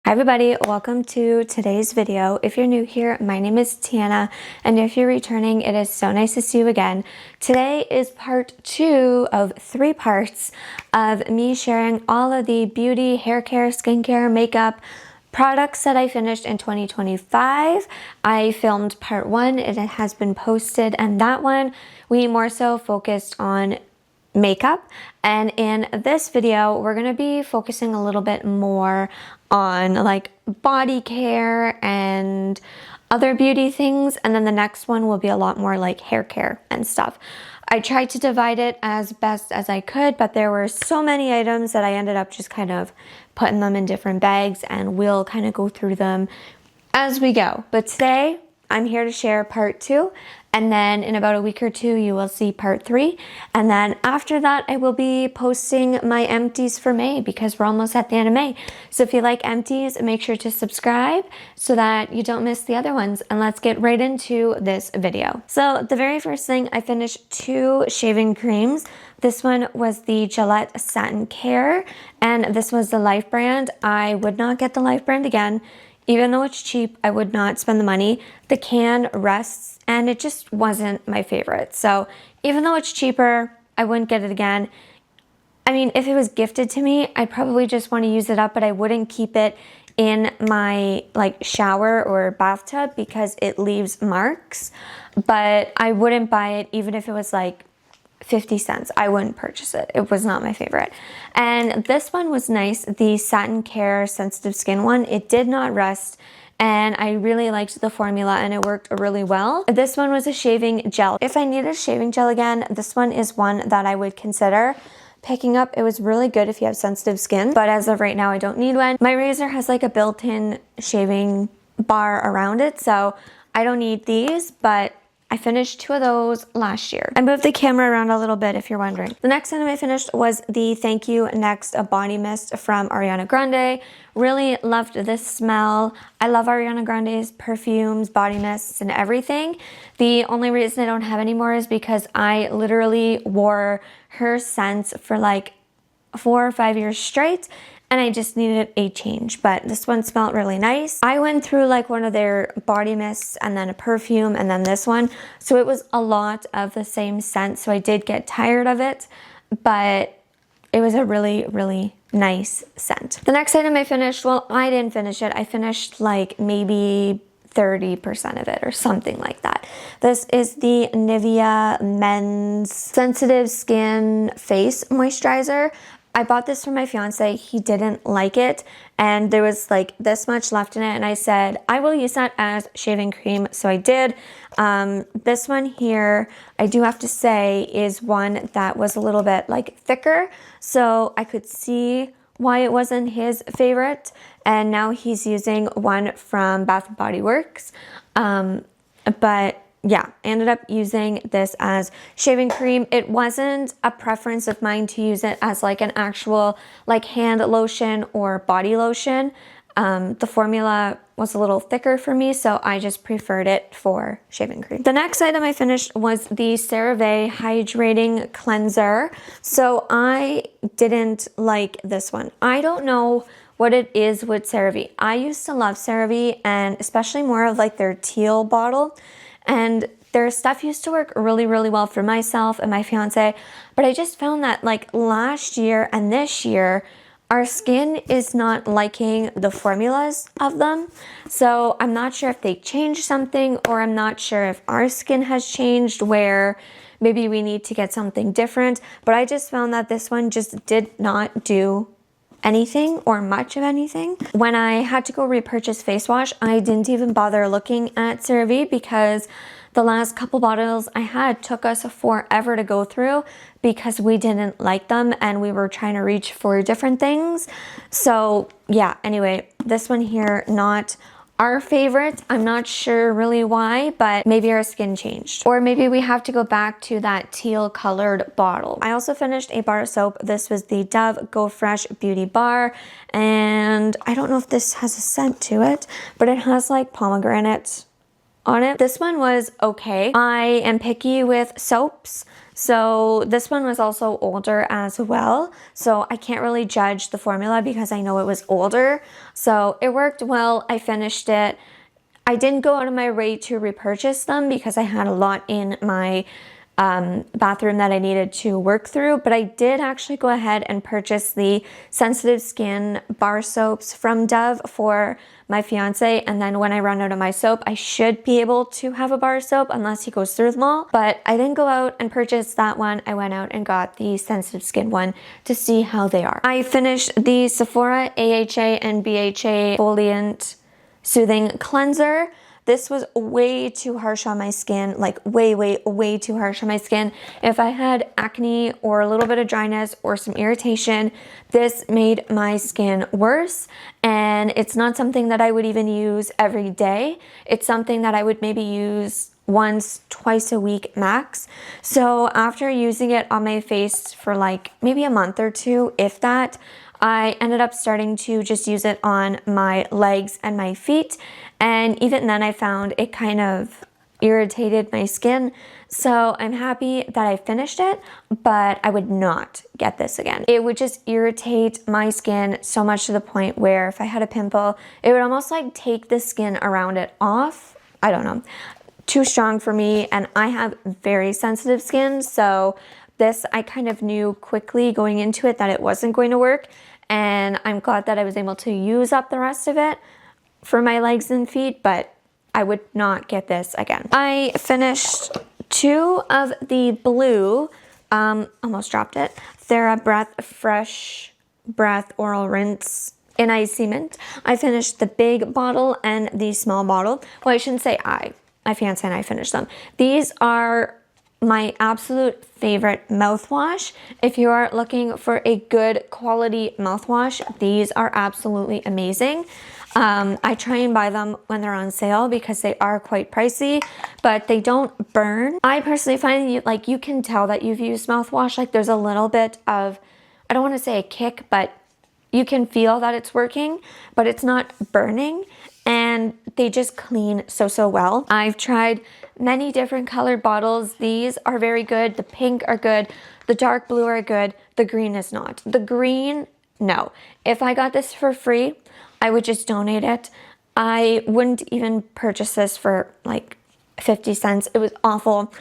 Hi everybody, welcome to today's video. If you're new here, my name is Tiana, and if you're returning, it is so nice to see you again. Today is part 2 of 3 parts of me sharing all of the beauty, hair care, skincare, makeup products that I finished in 2025. I filmed part 1 and it has been posted, and that one we more so focused on makeup, and in this video we're going to be focusing a little bit more on like body care and other beauty things, and then the next one will be a lot more like hair care and stuff. I tried to divide it as best as I could, but there were so many items that I ended up just kind of putting them in different bags, and we'll kind of go through them as we go. But today I'm here to share part 2, and then in about a week or 2 you will see part 3, and then after that I will be posting my empties for May because we're almost at the end of May. So if you like empties, make sure to subscribe so that you don't miss the other ones, and let's get right into this video. So the very first thing, I finished 2 shaving creams. This one was the Gillette Satin Care, and this was the Life brand. I would not get the Life brand again. Even though it's cheap, I would not spend the money. The can rusts and it just wasn't my favorite. So even though it's cheaper, I wouldn't get it again. I mean, if it was gifted to me, I'd probably just want to use it up, but I wouldn't keep it in my like shower or bathtub because it leaves marks. But I wouldn't buy it even if it was like 50 cents. I wouldn't purchase it. It was not my favorite. And this one was nice, the Satin Care Sensitive Skin one. It did not rust, and I really liked the formula and it worked really well. This one was a shaving gel. If I needed a shaving gel again, this one is one that I would consider picking up. It was really good if you have sensitive skin, but as of right now I don't need one. My razor has like a built-in shaving bar around it, so I don't need these, but I finished 2 of those last year. I moved the camera around a little bit if you're wondering. The next item I finished was the Thank You Next Body Mist from Ariana Grande. Really loved this smell. I love Ariana Grande's perfumes, body mists, and everything. The only reason I don't have any more is because I literally wore her scents for like 4 or 5 years straight, and I just needed a change, but this one smelled really nice. I went through like one of their body mists and then a perfume and then this one, so it was a lot of the same scent, so I did get tired of it, but it was a really, really nice scent. The next item I finished, well, I didn't finish it. I finished like maybe 30% of it or something like that. This is the Nivea Men's Sensitive Skin Face Moisturizer. I bought this for my fiance. He didn't like it, and there was like this much left in it, and I said I will use that as shaving cream, so I did. This one here, I do have to say, is one that was a little bit like thicker, so I could see why it wasn't his favorite, and now he's using one from Bath & Body Works, but yeah, I ended up using this as shaving cream. It wasn't a preference of mine to use it as like an actual like hand lotion or body lotion. The formula was a little thicker for me, so I just preferred it for shaving cream. The next item I finished was the CeraVe Hydrating Cleanser. So I didn't like this one. I don't know what it is with CeraVe. I used to love CeraVe, and especially more of like their teal bottle. And their stuff used to work really, really well for myself and my fiance. But I just found that like last year and this year, our skin is not liking the formulas of them. So I'm not sure if they changed something, or I'm not sure if our skin has changed where maybe we need to get something different. But I just found that this one just did not do anything or much of anything. When I had to go repurchase face wash, I didn't even bother looking at CeraVe because the last couple bottles I had took us forever to go through because we didn't like them and we were trying to reach for different things. So yeah, anyway, this one here, not our favorite. I'm not sure really why, but maybe our skin changed, or maybe we have to go back to that teal colored bottle. I also finished a bar of soap. This was the Dove Go Fresh Beauty Bar, and I don't know if this has a scent to it, but it has like pomegranate on it. This one was okay. I am picky with soaps, So this one was also older as well. So I can't really judge the formula because I know it was older. So it worked well. I finished it. I didn't go out of my way to repurchase them because I had a lot in my bathroom that I needed to work through, but I did actually go ahead and purchase the sensitive skin bar soaps from Dove for my fiance, and then when I run out of my soap, I should be able to have a bar soap unless he goes through them all, but I didn't go out and purchase that one. I went out and got the sensitive skin one to see how they are. I finished the Sephora AHA and BHA Exfoliant Soothing Cleanser. This was way too harsh on my skin, like way too harsh on my skin. If I had acne or a little bit of dryness or some irritation, this made my skin worse. And it's not something that I would even use every day. It's something that I would maybe use once, twice a week max. So after using it on my face for like maybe a month or two, if that, I ended up starting to just use it on my legs and my feet. And even then I found it kind of irritated my skin. So I'm happy that I finished it, but I would not get this again. It would just irritate my skin so much to the point where if I had a pimple, it would almost like take the skin around it off. I don't know. Too strong for me, and I have very sensitive skin, so this I kind of knew quickly going into it that it wasn't going to work, and I'm glad that I was able to use up the rest of it for my legs and feet, but I would not get this again. I finished 2 of the blue, almost dropped it, TheraBreath Fresh Breath Oral Rinse in Eye Cement. I finished the big bottle and the small bottle. Well, I shouldn't say my fiance and I finished them. These are my absolute favorite mouthwash. If you are looking for a good quality mouthwash, these are absolutely amazing. I try and buy them when they're on sale because they are quite pricey, but they don't burn. I personally find you can tell that you've used mouthwash. Like there's a little bit of, I don't want to say a kick, but you can feel that it's working, but it's not burning. And they just clean so well. I've tried many different colored bottles. These are very good. The pink are good. The dark blue are good. The green is not. The green, no. If I got this for free, I would just donate it. I wouldn't even purchase this for like 50 cents. It was awful.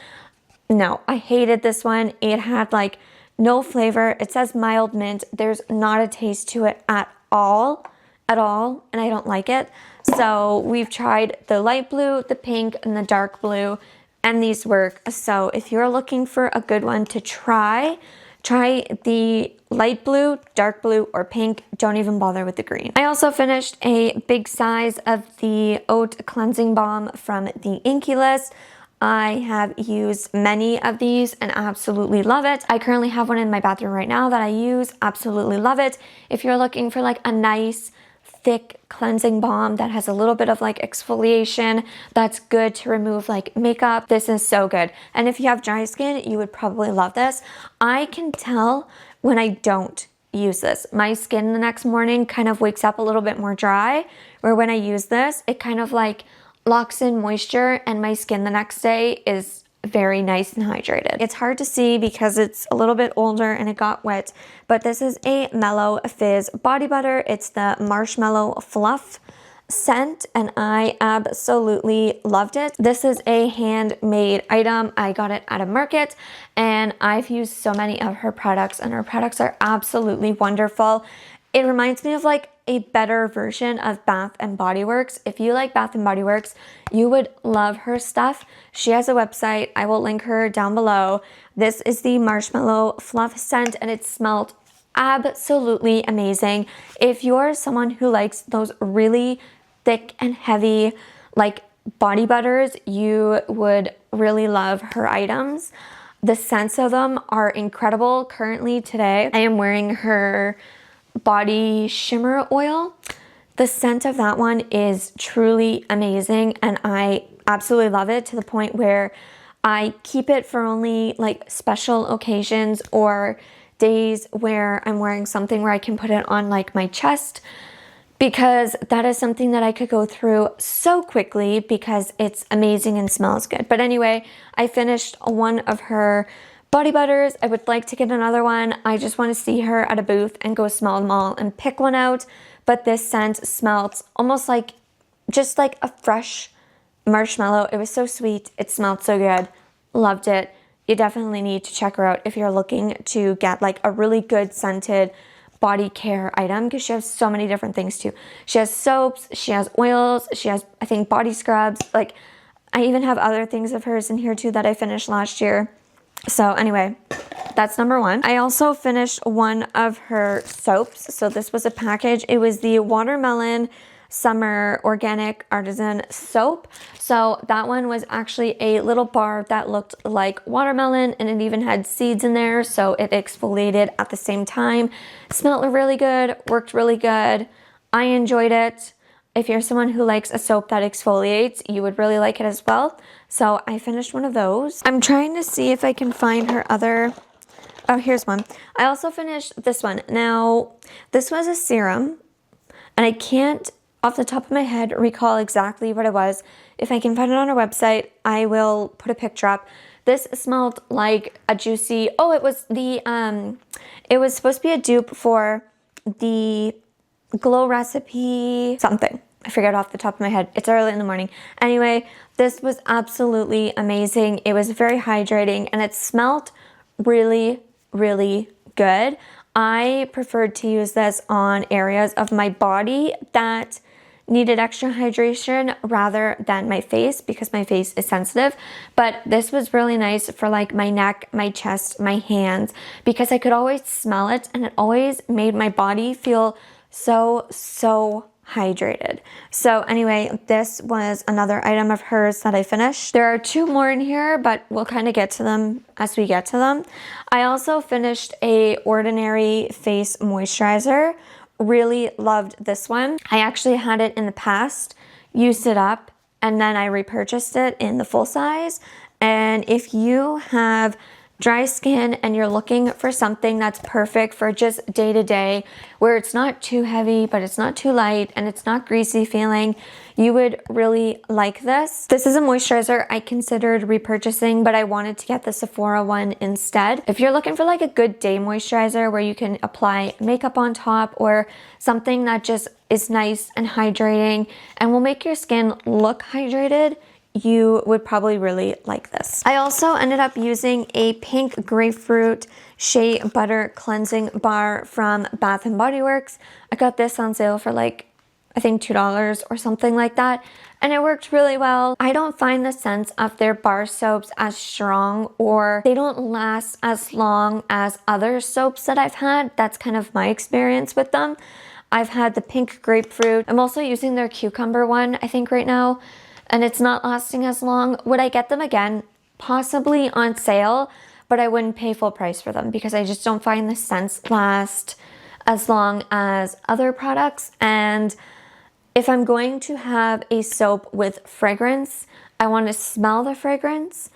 No, I hated this one. It had like no flavor. It says mild mint. There's not a taste to it at all, and I don't like it. So we've tried the light blue, the pink, and the dark blue, and these work. So if you're looking for a good one to try the light blue, dark blue, or pink. Don't even bother with the green. I also finished a big size of the Oat Cleansing Balm from the Inkey List. I have used many of these and absolutely love it. I currently have one in my bathroom right now that I use, absolutely love it. If you're looking for like a nice thick cleansing balm that has a little bit of like exfoliation that's good to remove like makeup, this is so good. And if you have dry skin, you would probably love this. I can tell when I don't use this. My skin the next morning kind of wakes up a little bit more dry, where when I use this, it kind of like locks in moisture and my skin the next day is very nice and hydrated. It's hard to see because it's a little bit older and it got wet, but this is a Mellow Fizz body butter. It's the Marshmallow Fluff scent and I absolutely loved it. This is a handmade item. I got it at a market and I've used so many of her products and her products are absolutely wonderful. It reminds me of like a better version of Bath and Body Works. If you like Bath and Body Works, you would love her stuff. She has a website. I will link her down below. This is the Marshmallow Fluff scent and it smelled absolutely amazing. If you're someone who likes those really thick and heavy like body butters, you would really love her items. The scents of them are incredible. Currently today, I am wearing her body shimmer oil. The scent of that one is truly amazing and I absolutely love it to the point where I keep it for only like special occasions or days where I'm wearing something where I can put it on like my chest, because that is something that I could go through so quickly because it's amazing and smells good. But anyway, I finished one of her Body butters, I would like to get another one. I just want to see her at a booth and go smell them all and pick one out. But this scent smelled almost like, just like a fresh marshmallow. It was so sweet. It smelled so good. Loved it. You definitely need to check her out if you're looking to get like a really good scented body care item, because she has so many different things too. She has soaps, she has oils, she has, I think, body scrubs. Like, I even have other things of hers in here too that I finished last year. So anyway, that's number one. I also finished one of her soaps. So this was a package. It was the Watermelon Summer Organic Artisan Soap. So that one was actually a little bar that looked like watermelon, and it even had seeds in there, so it exfoliated at the same time. Smelled really good, worked really good. I enjoyed it. If you're someone who likes a soap that exfoliates, you would really like it as well. So I finished one of those. I'm trying to see if I can find her other... Oh, here's one. I also finished this one. Now, this was a serum, and I can't, off the top of my head, recall exactly what it was. If I can find it on our website, I will put a picture up. This smelled like a juicy... Oh, it was the... It was supposed to be a dupe for the Glow Recipe something. I forget off the top of my head. It's early in the morning. Anyway, this was absolutely amazing. It was very hydrating, and it smelled really, really good. I preferred to use this on areas of my body that needed extra hydration rather than my face, because my face is sensitive. But this was really nice for like my neck, my chest, my hands, because I could always smell it, and it always made my body feel so hydrated. So anyway, this was another item of hers that I finished. There are two more in here, but we'll kind of get to them as we get to them. I also finished a Ordinary face moisturizer. Really loved this one. I actually had it in the past, used it up, and then I repurchased it in the full size. And if you have dry skin and you're looking for something that's perfect for just day to day, where it's not too heavy, but it's not too light, and it's not greasy feeling, you would really like this. This is a moisturizer I considered repurchasing, but I wanted to get the Sephora one instead. If you're looking for like a good day moisturizer where you can apply makeup on top, or something that just is nice and hydrating and will make your skin look hydrated, you would probably really like this. I also ended up using a pink grapefruit shea butter cleansing bar from Bath & Body Works. I got this on sale for like, I think $2 or something like that, and it worked really well. I don't find the scents of their bar soaps as strong, or they don't last as long as other soaps that I've had. That's kind of my experience with them. I've had the pink grapefruit. I'm also using their cucumber one, I think, right now, and it's not lasting as long. Would I get them again? Possibly on sale, but I wouldn't pay full price for them, because I just don't find the scents last as long as other products. And if I'm going to have a soap with fragrance, I want to smell the fragrance.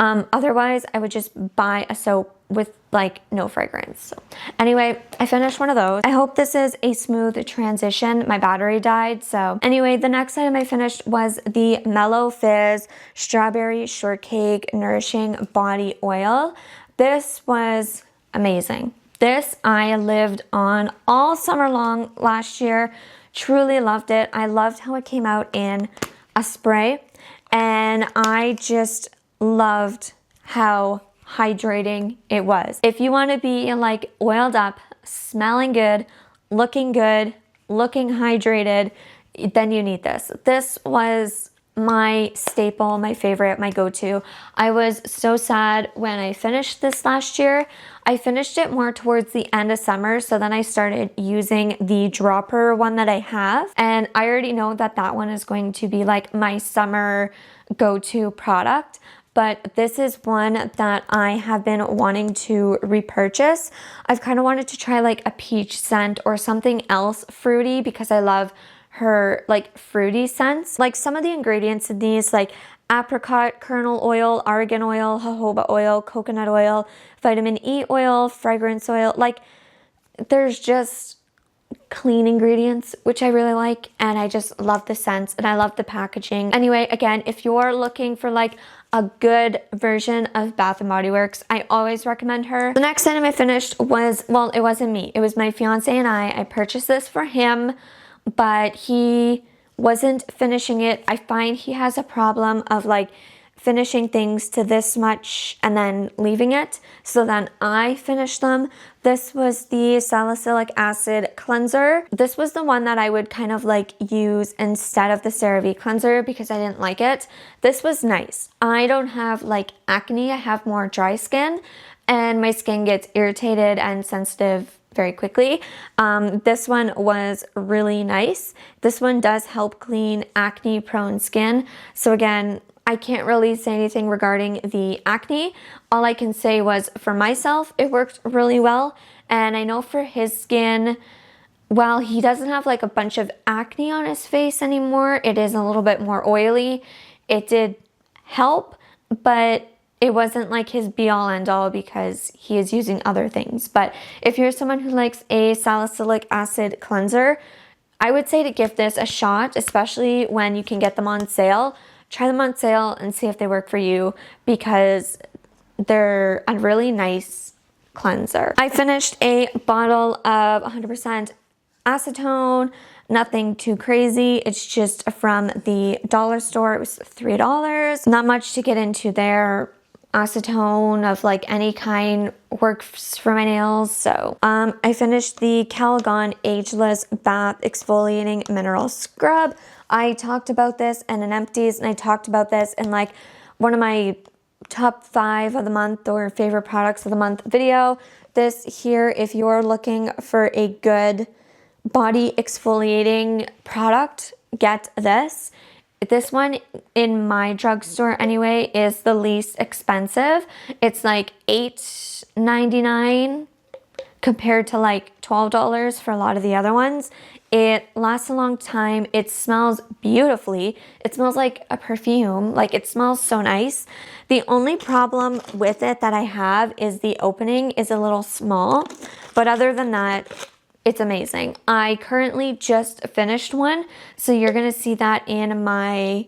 Otherwise, I would just buy a soap with like no fragrance. So anyway, I finished one of those. I hope this is a smooth transition. My battery died. So anyway, the next item I finished was the Mellow Fizz Strawberry Shortcake Nourishing Body Oil. This was amazing. This I lived on all summer long last year. Truly loved it. I loved how it came out in a spray, and I just loved how hydrating it was. If you want to be like oiled up, smelling good, looking hydrated, then you need this. This was my staple, my favorite, my go-to. I was so sad when I finished this last year. I finished it more towards the end of summer, so then I started using the dropper one that I have, and I already know that that one is going to be like my summer go-to product. But this is one that I have been wanting to repurchase. I've kind of wanted to try like a peach scent or something else fruity, because I love her like fruity scents. Like some of the ingredients in these, like apricot kernel oil, argan oil, jojoba oil, coconut oil, vitamin E oil, fragrance oil, like there's just clean ingredients, which I really like, and I just love the scents, and I love the packaging. Anyway, again, if you're looking for like a good version of Bath & Body Works. I always recommend her. The next item I finished was, well, it wasn't me. It was my fiance and I purchased this for him, but he wasn't finishing it. I find he has a problem of like finishing things to this much and then leaving it. So then I finished them. This was the salicylic acid cleanser. This was the one that I would kind of like use instead of the CeraVe cleanser because I didn't like it. This was nice. I don't have like acne. I have more dry skin and my skin gets irritated and sensitive very quickly. This one was really nice. This one does help clean acne prone skin. So again, I can't really say anything regarding the acne. All I can say was for myself, it worked really well. And I know for his skin, while he doesn't have like a bunch of acne on his face anymore, it is a little bit more oily. It did help, but it wasn't like his be all end all because he is using other things. But if you're someone who likes a salicylic acid cleanser, I would say to give this a shot, especially when you can get them on sale. Try them on sale and see if they work for you because they're a really nice cleanser. I finished a bottle of 100% acetone, nothing too crazy. It's just from the dollar store. It was $3. Not much to get into there. Acetone of like any kind works for my nails. So I finished the Calgon Ageless Bath Exfoliating Mineral Scrub. I talked about this in an Empties, and I talked about this in like one of my top 5 of the month or favorite products of the month video. This here, if you're looking for a good body exfoliating product, get this. This one in my drugstore anyway is the least expensive. It's like $8.99 compared to like $12 for a lot of the other ones. It lasts a long time. It smells beautifully. It smells like a perfume. Like it smells so nice. The only problem with it that I have is the opening is a little small. But other than that, it's amazing. I currently just finished one. So you're going to see that in my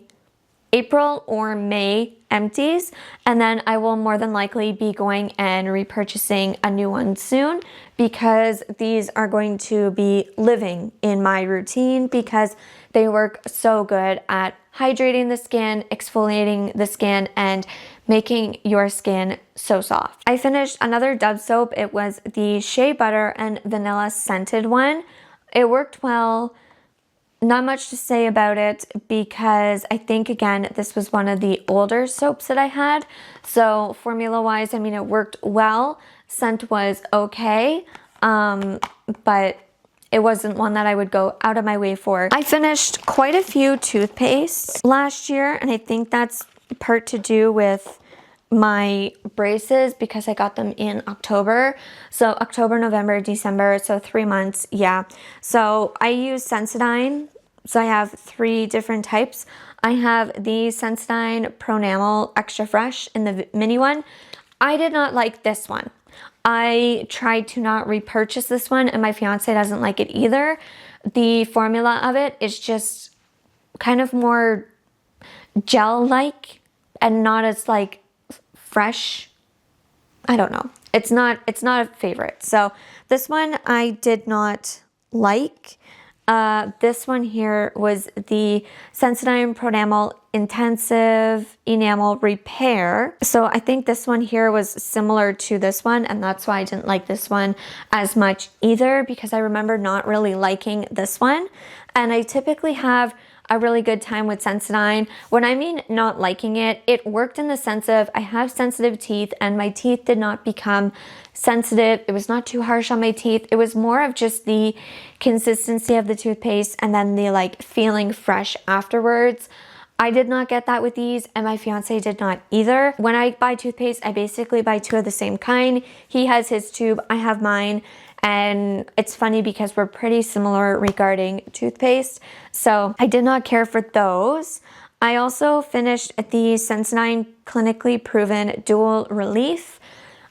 April or May Empties, and then I will more than likely be going and repurchasing a new one soon because these are going to be living in my routine because they work so good at hydrating the skin, exfoliating the skin, and making your skin so soft. I finished another Dove soap. It was the Shea Butter and Vanilla scented one. It worked well. Not much to say about it because I think, again, this was one of the older soaps that I had. So formula-wise, I mean, it worked well. Scent was okay, but it wasn't one that I would go out of my way for. I finished quite a few toothpastes last year, and I think that's part to do with my braces because I got them in October. So October, November, December, so 3 months, yeah. So I use Sensodyne. So I have 3 different types. I have the Sensodyne Pronamel Extra Fresh in the mini one. I did not like this one. I tried to not repurchase this one and my fiance doesn't like it either. The formula of it is just kind of more gel-like and not as like fresh. I don't know. It's not a favorite. So this one I did not like. This one here was the Sensodyne Pronamel Intensive Enamel Repair. So I think this one here was similar to this one, and that's why I didn't like this one as much either, because I remember not really liking this one. And I typically have a really good time with Sensodyne. When I mean not liking it, it worked in the sense of I have sensitive teeth and my teeth did not become sensitive. It was not too harsh on my teeth. It was more of just the consistency of the toothpaste and then the like feeling fresh afterwards. I did not get that with these, and my fiance did not either. When I buy toothpaste, I basically buy 2 of the same kind. He has his tube, I have mine. And it's funny because we're pretty similar regarding toothpaste. So I did not care for those. I also finished the Sensodyne Clinically Proven Dual Relief.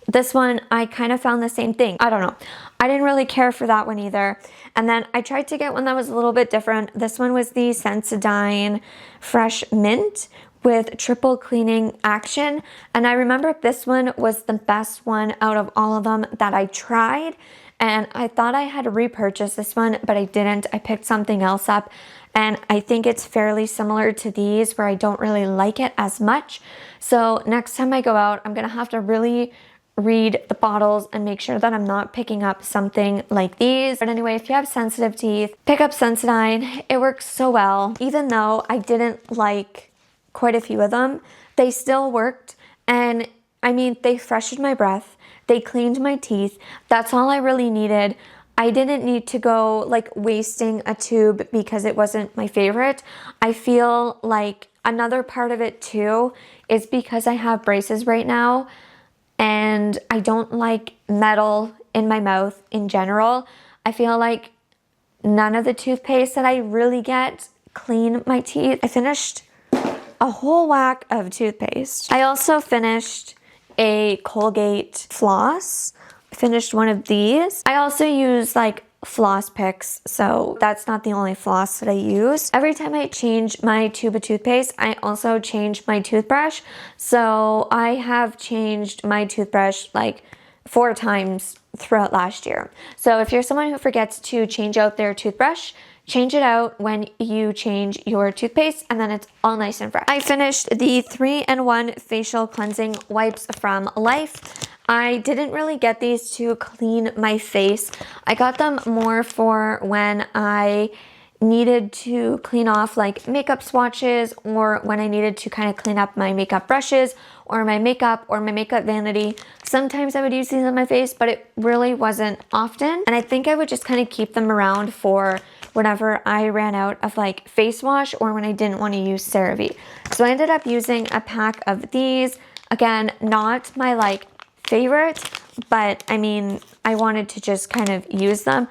This one, I kind of found the same thing. I don't know. I didn't really care for that one either. And then I tried to get one that was a little bit different. This one was the Sensodyne Fresh Mint, with triple cleaning action. And I remember this one was the best one out of all of them that I tried. And I thought I had repurchased this one, but I didn't. I picked something else up. And I think it's fairly similar to these where I don't really like it as much. So next time I go out, I'm gonna have to really read the bottles and make sure that I'm not picking up something like these. But anyway, if you have sensitive teeth, pick up Sensodyne. It works so well. Even though I didn't like quite a few of them, they still worked. And I mean, they freshened my breath. They cleaned my teeth. That's all I really needed. I didn't need to go like wasting a tube because it wasn't my favorite. I feel like another part of it too is because I have braces right now and I don't like metal in my mouth in general. I feel like none of the toothpaste that I really get clean my teeth. I finished a whole whack of toothpaste. I also finished a Colgate floss. I finished one of these. I also use like floss picks, so that's not the only floss that I use. Every time I change my tube of toothpaste, I also change my toothbrush. So I have changed my toothbrush like 4 times throughout last year. So if you're someone who forgets to change out their toothbrush, change it out when you change your toothpaste and then it's all nice and fresh. I finished the 3-in-1 facial cleansing wipes from Life. I didn't really get these to clean my face. I got them more for when I needed to clean off like makeup swatches or when I needed to kind of clean up my makeup brushes or my makeup vanity. Sometimes I would use these on my face, but it really wasn't often. And I think I would just kind of keep them around for whenever I ran out of like face wash or when I didn't want to use CeraVe. So I ended up using a pack of these. Again, not my like favorite, but I mean, I wanted to just kind of use them.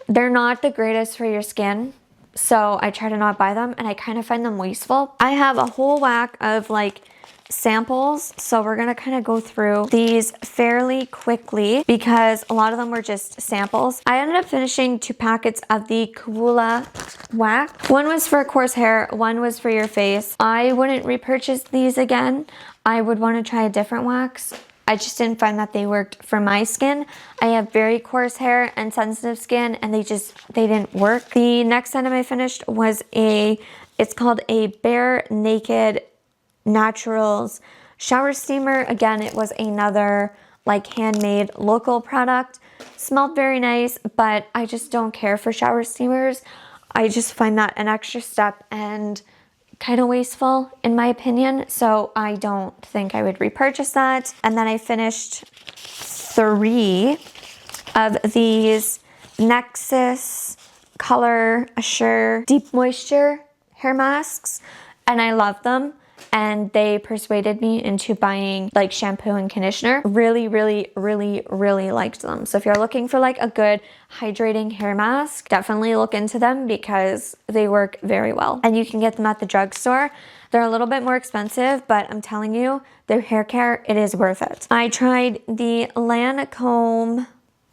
They're not the greatest for your skin, so I try to not buy them and I kind of find them wasteful. I have a whole whack of like samples, so we're gonna kind of go through these fairly quickly because a lot of them were just samples. I ended up finishing 2 packets of the Koola wax. One was for coarse hair, one was for your face. I wouldn't repurchase these again. I would want to try a different wax. I just didn't find that they worked for my skin. I have very coarse hair and sensitive skin and they didn't work. The next item I finished was it's called a Bare Naked Naturals shower steamer. Again, it was another like handmade local product. Smelled very nice, but I just don't care for shower steamers. I just find that an extra step and kind of wasteful in my opinion, so I don't think I would repurchase that. And then I finished 3 of these Nexus Color Assure Deep Moisture hair masks, and I love them. And they persuaded me into buying like shampoo and conditioner. Really, really, really, really liked them. So if you're looking for like a good hydrating hair mask, definitely look into them because they work very well. And you can get them at the drugstore. They're a little bit more expensive, but I'm telling you, their hair care, it is worth it. I tried the Lancome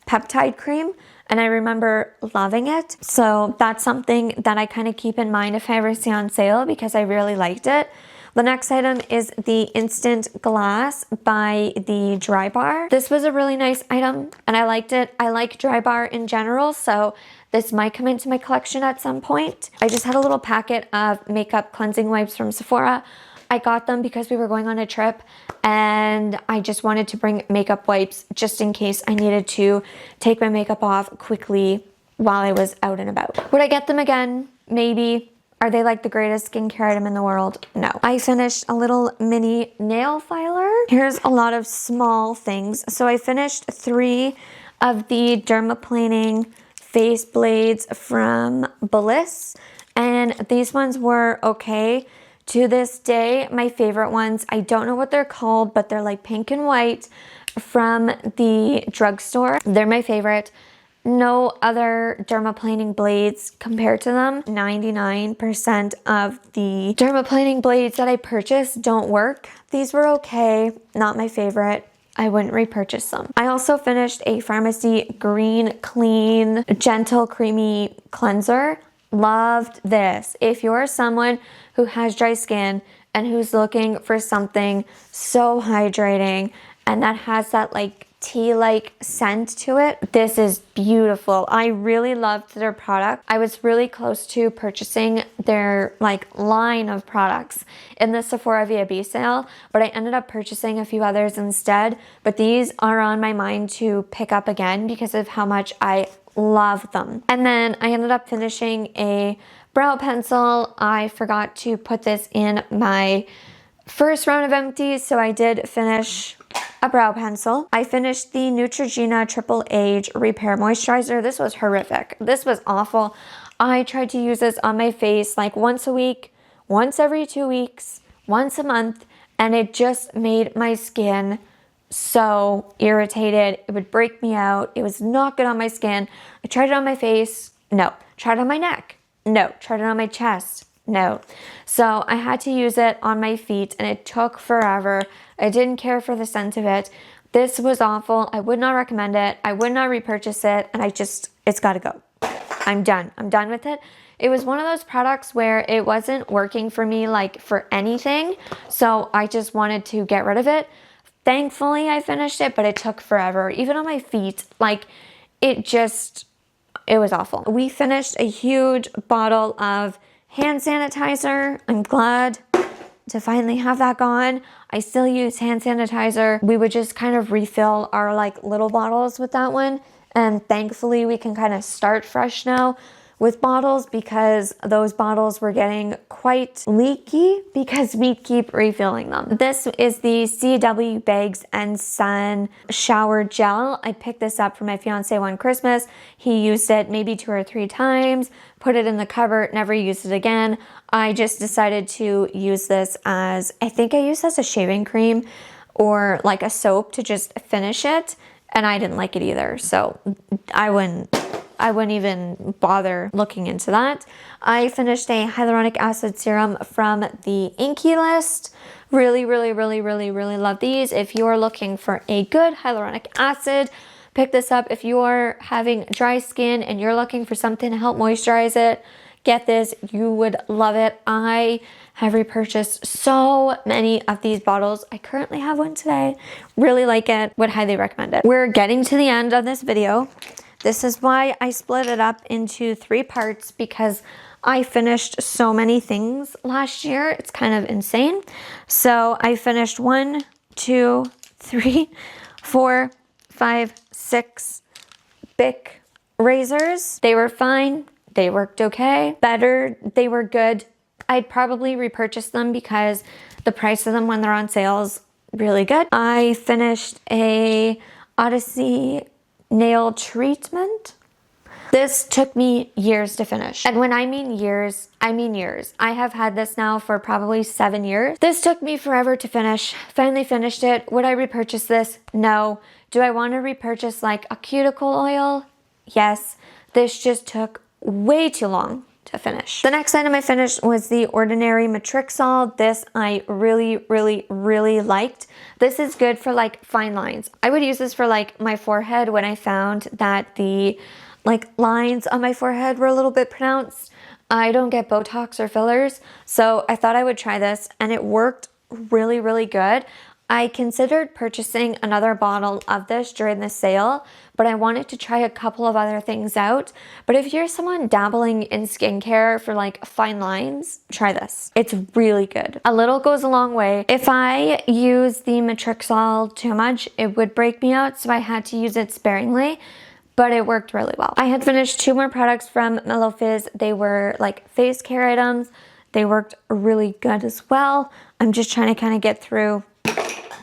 peptide cream and I remember loving it. So that's something that I kind of keep in mind if I ever see on sale because I really liked it. The next item is the Instant Glass by the Dry Bar. This was a really nice item and I liked it. I like Dry Bar in general, so this might come into my collection at some point. I just had a little packet of makeup cleansing wipes from Sephora. I got them because we were going on a trip and I just wanted to bring makeup wipes just in case I needed to take my makeup off quickly while I was out and about. Would I get them again? Maybe. Are they like the greatest skincare item in the world? No. I finished a little mini nail filer. Here's a lot of small things. So I finished 3 of the dermaplaning face blades from Bliss, and these ones were okay. To this day, my favorite ones, I don't know what they're called, but they're like pink and white from the drugstore. They're my favorite. No other dermaplaning blades compared to them. 99% of the dermaplaning blades that I purchased don't work. These were okay, not my favorite. I wouldn't repurchase them. I also finished a Pharmacy Green Clean Gentle Creamy Cleanser. Loved this. If you're someone who has dry skin and who's looking for something so hydrating and that has that like tea-like scent to it, this is beautiful. I really loved their product. I was really close to purchasing their like line of products in the Sephora VIB sale, but I ended up purchasing a few others instead. But these are on my mind to pick up again because of how much I love them. And then I ended up finishing a brow pencil. I forgot to put this in my first round of empties, so I did finish a brow pencil. I finished the Neutrogena Triple Age Repair Moisturizer. This was horrific. This was awful. I tried to use this on my face like once a week, once every 2 weeks, once a month, and it just made my skin so irritated. It would break me out. It was not good on my skin. I tried it on my face. No. Tried it on my neck. No. Tried it on my chest. No. So I had to use it on my feet and it took forever. I didn't care for the scent of it. This was awful. I would not recommend it. I would not repurchase it. And it's got to go. I'm done. I'm done with it. It was one of those products where it wasn't working for me like for anything. So I just wanted to get rid of it. Thankfully I finished it, but it took forever. Even on my feet, like it was awful. We finished a huge bottle of hand sanitizer. I'm glad to finally have that gone. I still use hand sanitizer. We would just kind of refill our like little bottles with that one. And thankfully we can kind of start fresh now with bottles because those bottles were getting quite leaky because we keep refilling them. This is the CW Bags and Sun Shower Gel. I picked this up for my fiance one Christmas. He used it maybe 2 or 3 times, put it in the cupboard, never used it again. I just decided to use this as, I think I used as a shaving cream or like a soap to just finish it. And I didn't like it either. So I wouldn't even bother looking into that. I finished a hyaluronic acid serum from the Inky List. Really love these. If you're looking for a good hyaluronic acid, pick this up. If you're having dry skin and you're looking for something to help moisturize it, get this. You would love it. I have repurchased so many of these bottles. I currently have one today. Really like it. Would highly recommend it. We're getting to the end of this video. This is why I split it up into 3 parts because I finished so many things last year. It's kind of insane. So I finished 1, 2, 3, 4, 5, 6 Bic razors. They were fine. They worked okay. Better. They were good. I'd probably repurchase them because the price of them when they're on sale is really good. I finished a Odyssey nail treatment. This took me years to finish. And when I mean years, I mean years. I have had this now for probably 7 years. This took me forever to finish. Finally finished it. Would I repurchase this? No. Do I want to repurchase like a cuticle oil? Yes. This just took way too long to finish. The next item I finished was the Ordinary Matrixol. This I really liked. This is good for like fine lines. I would use this for like my forehead when I found that the like lines on my forehead were a little bit pronounced. I don't get Botox or fillers, so I thought I would try this and it worked really good. I considered purchasing another bottle of this during the sale, but I wanted to try a couple of other things out. But if you're someone dabbling in skincare for like fine lines, try this. It's really good. A little goes a long way. If I use the Matrixol too much, it would break me out, so I had to use it sparingly, but it worked really well. I had finished 2 more products from Mellow Fizz. They were like face care items. They worked really good as well. I'm just trying to kind of get through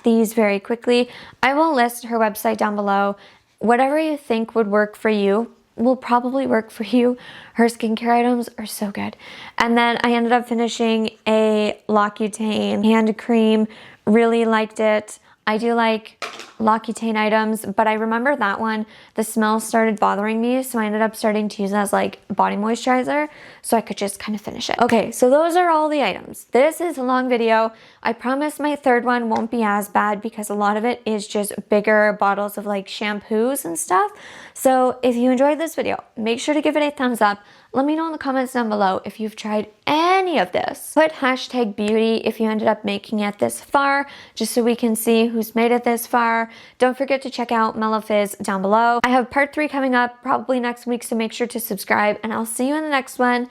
these very quickly. I will list her website down below. Whatever you think would work for you will probably work for you. Her skincare items are so good. And then I ended up finishing a L'Occitane hand cream. Really liked it. I do like L'Occitane items, but I remember that one, the smell started bothering me, so I ended up starting to use it as like body moisturizer so I could just kind of finish it. Okay, so those are all the items. This is a long video. I promise my third one won't be as bad because a lot of it is just bigger bottles of like shampoos and stuff. So if you enjoyed this video, make sure to give it a thumbs up. Let me know in the comments down below if you've tried any any of this. Put hashtag beauty if you ended up making it this far, just so we can see who's made it this far. Don't forget to check out Mellow Fizz down below. I have part 3 coming up probably next week, so make sure to subscribe, and I'll see you in the next one.